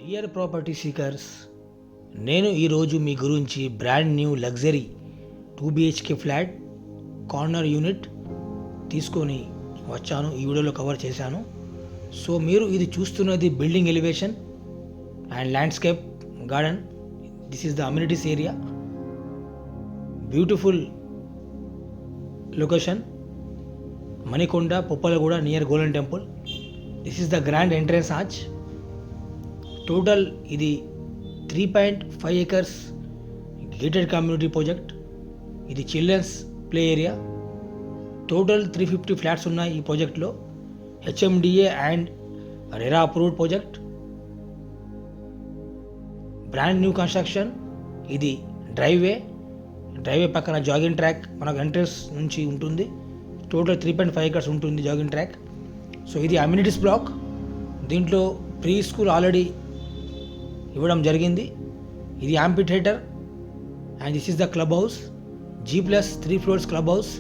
Dear property seekers, నేను ఈరోజు మీ గురించి brand new luxury 2 BHK flat corner unit తీసుకొని వచ్చాను. ఈ వీడియోలో కవర్ చేశాను. సో మీరు ఇది చూస్తున్నది building elevation and landscape garden. This is the amenities area. Beautiful location, Manikonda Puppalaguda near Golden Temple. This is the grand entrance arch. Total ఇది 3.5 acres gated community project. ఇది children's play area. Total 350 flats ఉన్నాయి ఈ ప్రాజెక్ట్లో. HMDA and RERA approved project. Brand new construction. ఇది driveway పక్కన jogging track మనకు entrance నుంచి ఉంటుంది. టోటల్ 3.5 acres ఉంటుంది జాగింగ్ ట్రాక్. సో ఇది అమ్యూనిటీస్ బ్లాక్. దీంట్లో ప్రీ స్కూల్ ఆల్రెడీ ఇవ్వడం జరిగింది. ఇది amphitheatre and this is the club house. G+3 floors club house.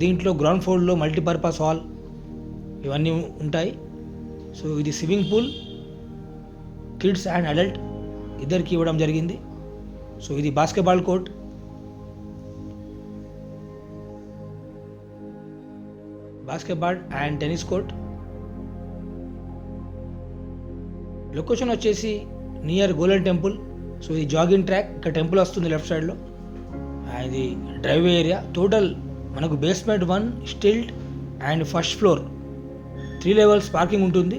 దీంట్లో గ్రౌండ్ ఫ్లోర్లో మల్టీపర్పస్ హాల్ ఇవన్నీ ఉంటాయి. సో ఇది swimming pool kids and adult ఇద్దరికి ఇవ్వడం జరిగింది. సో ఇది basketball court. Basketball and tennis court. Location వచ్చేసి నియర్ గోల్డెన్ టెంపుల్. సో ఇది జాగింగ్ ట్రాక్, ఇక్కడ టెంపుల్ వస్తుంది లెఫ్ట్ సైడ్లో. ఇది డ్రైవే ఏరియా. టోటల్ మనకు basement 1 stilt and first floor 3 levels parking ఉంటుంది.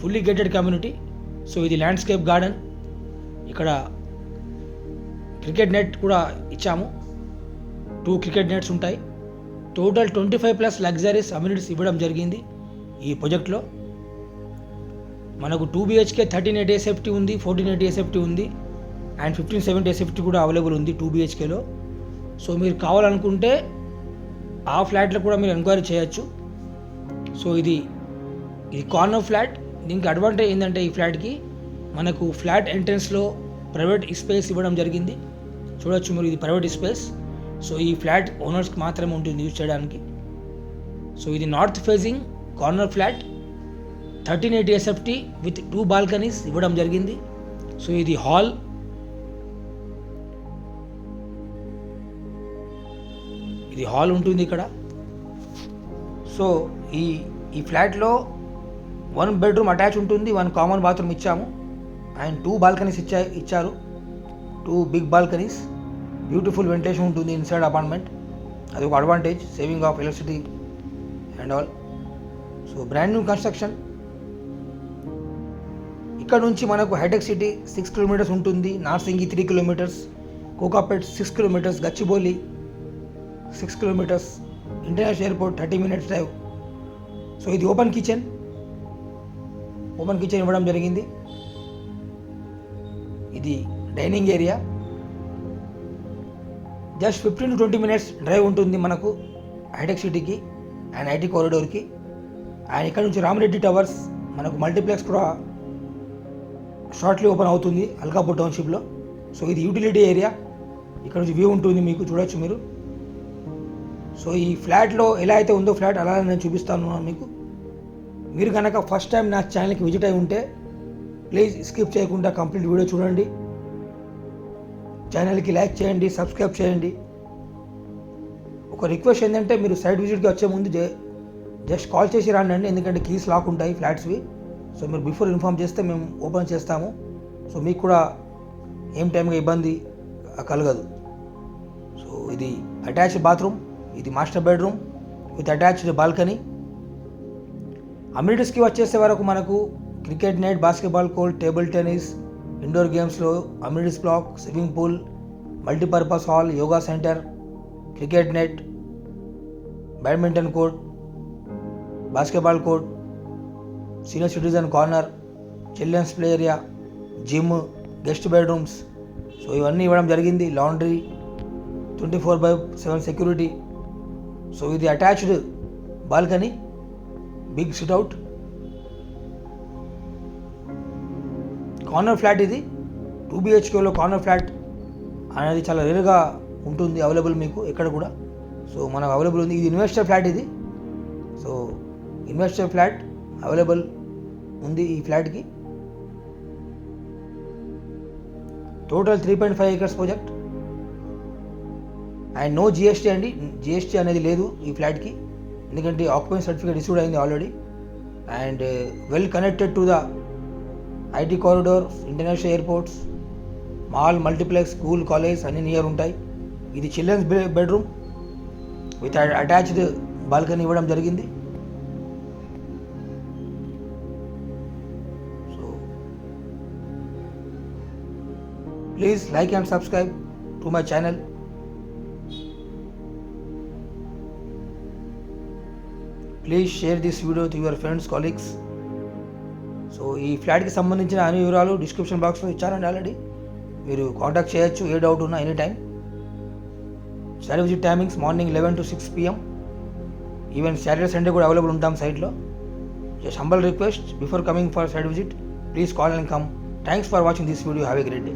Fully gated community. సో ఇది ల్యాండ్స్కేప్ గార్డెన్. ఇక్కడ క్రికెట్ నెట్ కూడా ఇచ్చాము. 2 క్రికెట్ నెట్స్ ఉంటాయి. టోటల్ 25+ లగ్జరీస్ అమ్యూనిటీస్ ఇవ్వడం జరిగింది ఈ ప్రాజెక్ట్లో. మనకు 2 BHK 1380 SFT ఉంది, 1480 SFT ఉంది అండ్ 1570 SFT కూడా అవైలబుల్ ఉంది 2 BHKలో. సో మీరు కావాలనుకుంటే ఆ ఫ్లాట్లో కూడా మీరు ఎంక్వైరీ చేయొచ్చు. సో ఇది కార్నర్ ఫ్లాట్. దీనికి అడ్వాంటేజ్ ఏంటంటే ఈ ఫ్లాట్కి మనకు ఫ్లాట్ ఎంట్రన్స్లో ప్రైవేట్ స్పేస్ ఇవ్వడం జరిగింది. చూడొచ్చు మీరు, ఇది ప్రైవేట్ స్పేస్. సో ఈ ఫ్లాట్ ఓనర్స్కి మాత్రమే ఉంటుంది యూజ్ చేయడానికి. సో ఇది north facing corner flat 1380 SFT with 2 balconies ఇవ్వడం జరిగింది. సో ఇది హాల్. ఇది హాల్ ఉంటుంది ఇక్కడ. సో ఈ ఫ్లాట్లో 1 bedroom అటాచ్ ఉంటుంది, 1 కామన్ బాత్రూమ్ ఇచ్చాము అండ్ 2 balconies ఇచ్చారు. 2 big balconies. బ్యూటిఫుల్ వెంటిలేషన్ ఉంటుంది ఇన్సైడ్ అపార్ట్మెంట్. అది ఒక advantage, saving of electricity and all. So brand new construction. ఇక్కడ నుంచి మనకు హైటెక్ సిటీ 6 kilometers ఉంటుంది, Narsingi 3 kilometers, Kokapet 6 kilometers, Gachibowli 6 kilometers, international airport 30 minutes drive. So ఇది ఓపెన్ కిచెన్ ఇవ్వడం జరిగింది. ఇది dining area. Just 15 to 20 minutes drive ఉంటుంది మనకు హైటెక్ సిటీకి అండ్ ఐటీ కారిడోర్కి. అండ్ ఇక్కడ నుంచి రామిరెడ్డి టవర్స్ మనకు మల్టీప్లెక్స్ కూడా షార్ట్లీ ఓపెన్ అవుతుంది అల్కాపూర్ టౌన్షిప్లో. సో ఇది యూటిలిటీ ఏరియా. ఇక్కడ నుంచి వ్యూ ఉంటుంది మీకు, చూడొచ్చు మీరు. సో ఈ ఫ్లాట్లో ఎలా అయితే ఉందో ఫ్లాట్ అలా నేను చూపిస్తాను మీకు. మీరు కనుక ఫస్ట్ టైం నా ఛానల్కి విజిట్ అయి ఉంటే ప్లీజ్ స్కిప్ చేయకుండా కంప్లీట్ వీడియో చూడండి. ఛానల్కి లైక్ చేయండి, సబ్స్క్రైబ్ చేయండి. ఒక రిక్వెస్ట్ ఏంటంటే మీరు సైట్ విజిట్కి వచ్చే ముందు జస్ట్ కాల్ చేసి రాండి, ఎందుకంటే కీస్ లాక్ ఉంటాయి ఫ్లాట్స్వి. సో మీరు బిఫోర్ ఇన్ఫామ్ చేస్తే మేము ఓపెన్ చేస్తాము. సో మీకు కూడా ఏం టైంగా ఇబ్బంది కలగదు. సో ఇది అటాచ్డ్ బాత్రూమ్, ఇది master bedroom with attached balcony. అమ్యూనిటీస్కి వచ్చేసే వరకు మనకు cricket net, basketball court, table tennis, indoor గేమ్స్లో amenities block, swimming pool, multipurpose hall, yoga centre, cricket net, badminton court, basketball court, senior citizen corner, children's play area, gym, guest bedrooms. So ఇవన్నీ ఇవ్వడం జరిగింది. Laundry, 24/7 security. So ఇది attached balcony, big sit out. Corner flat ఇది 2 BHKలో corner flat అనేది చాలా రేర్గా ఉంటుంది available మీకు ఎక్కడ కూడా. సో మనకు అవైలబుల్ ఉంది. ఇది ఇన్వెస్టర్ ఫ్లాట్ ఇది. సో ఇన్వెస్టర్ ఫ్లాట్ అవైలబుల్ ఉంది ఈ ఫ్లాట్కి. Total 3.5 acres project and no GST అండి. జిఎస్టీ అనేది లేదు ఈ ఫ్లాట్కి, ఎందుకంటే ఆక్యుపెన్సీ సర్టిఫికేట్ ఇష్యూడ్ అయింది already. And well connected to the IT corridor, international airports, mall, multiplex, school, college అన్నీ నియర్ ఉంటాయి. ఇది children's bedroom with attached balcony ఇవ్వడం జరిగింది. So please like and subscribe to my channel. Please share this video to your friends, colleagues. So ఈ ఫ్లాట్కి సంబంధించిన అన్ని వివరాలు డిస్క్రిప్షన్ బాక్స్లో ఇచ్చానండి ఆల్రెడీ. మీరు కాంటాక్ట్ చేయొచ్చు ఏ డౌట్ ఉన్నా any time. Site visit timings morning 11 to 6 PM. Even Saturday Sunday కూడా అవైలబుల్ ఉంటాం సైట్లో. Just humble request, before coming for site visit, please call and come. Thanks for watching this video. Have a great day.